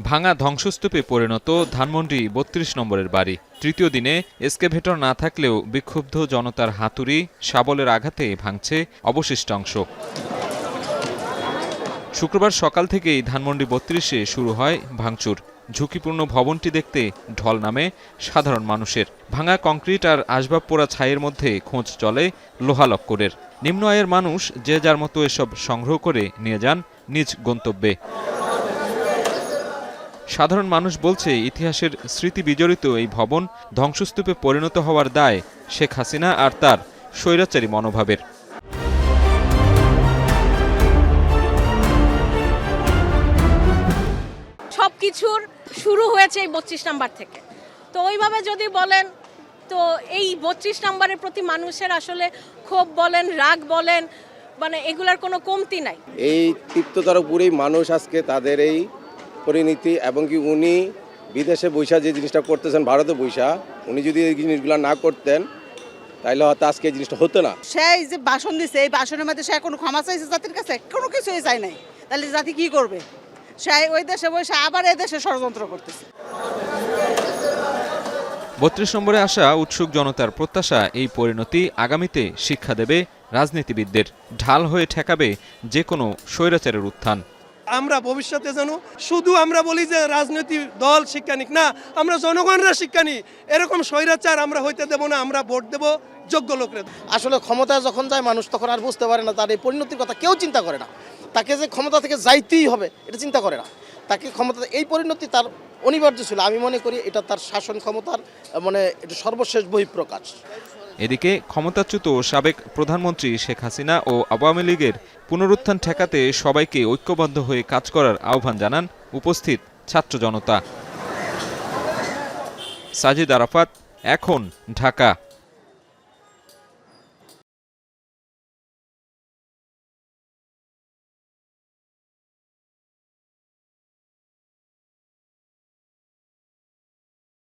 ভাঙা ধ্বংসস্তূপে পরিণত ধানমন্ডি ৩২ নম্বরের বাড়ি। তৃতীয় দিনে এসকেভেটর না থাকলেও বিক্ষুব্ধ জনতার হাতুড়ি শাবলের আঘাতে ভাঙছে অবশিষ্টাংশ। শুক্রবার সকাল থেকেই ধানমন্ডি ৩২-এ শুরু হয় ভাঙচুর। ঝুঁকিপূর্ণ ভবনটি দেখতে ঢল নামে সাধারণ মানুষের। ভাঙা কংক্রিট আর আসবাব পোড়া ছাইয়ের মধ্যে খোঁজ চলে লোহালক্করের। নিম্ন আয়ের মানুষ যে যার মতো এসব সংগ্রহ করে নিয়ে যান নিজ গন্তব্যে। সাধারণ মানুষ বলছে, ইতিহাসের স্মৃতি বিজড়িত এই ভবন ধ্বংসস্তূপে পরিণত হওয়ার দায় শেখ হাসিনা আর তার স্বৈরাচারী মনোভাবের। সবকিছুর শুরু হয়েছে এই ৩২ নাম্বার থেকে। তো ওইভাবে যদি বলেন, তো এই ৩২ নাম্বারের প্রতি মানুষের আসলে ক্ষোভ বলেন, রাগ বলেন, মানে এগুলার কোনো কমতি নাই। এই তৃপ্ততরপুরেই মানুষ আজকে তাদের এই পরিণতি, এবং কি উনি বিদেশে বৈশা যে জিনিসটা করতেছেন, ভারতে বৈশা উনি যদি এই জিনিসগুলো না করতেন তাহলে হয়তো আজকে এই জিনিসটা হতো না। সেই যে ভাষণ দিছে, এই ভাষণের মধ্যে সে কোনো ক্ষমা চাইছে জাতির কাছে? কোনো কিছুই চাই নাই। তাহলে জাতি কি করবে? সে ওই দেশে বসে আবার এই দেশে ষড়যন্ত্র করতেছে। ৩২ নম্বরে আসা উৎসুক জনতার প্রত্যাশা, এই পরিণতি আগামীতে শিক্ষা দেবে রাজনীতিবিদদের, ঢাল হয়ে ঠেকাবে যে কোনো স্বৈরাচারের উত্থান। আমরা ভবিষ্যতে যেন শুধু আমরা বলি যে রাজনৈতিক দল শিক্ষা নিক, না, আমরা জনগণরা শিক্ষা নিই। এরকম স্বৈরাচার আমরা হইতে দেব না। আমরা ভোট দেব যোগ্য লোকের। আসলে ক্ষমতায় যখন যায় মানুষ তখন আর বুঝতে পারে না তার এই পরিণতির কথা কেউ চিন্তা করে না। তাকে যে ক্ষমতা থেকে যাইতেই হবে এটা চিন্তা করে না। তাকে ক্ষমতা, এই পরিণতি তার অনিবার্য ছিল। আমি মনে করি এটা তার শাসন ক্ষমতার এটা সর্বশেষ বহিঃপ্রকাশ। এদিকে ক্ষমতাচ্যুত সাবেক প্রধানমন্ত্রী শেখ হাসিনা ও আওয়ামী লীগের পুনরুত্থান ঠেকাতে সবাইকে ঐক্যবদ্ধ হয়ে কাজ করার আহ্বান জানান উপস্থিত ছাত্র জনতা। সাজিদ আরাফাত, এখন, ঢাকা।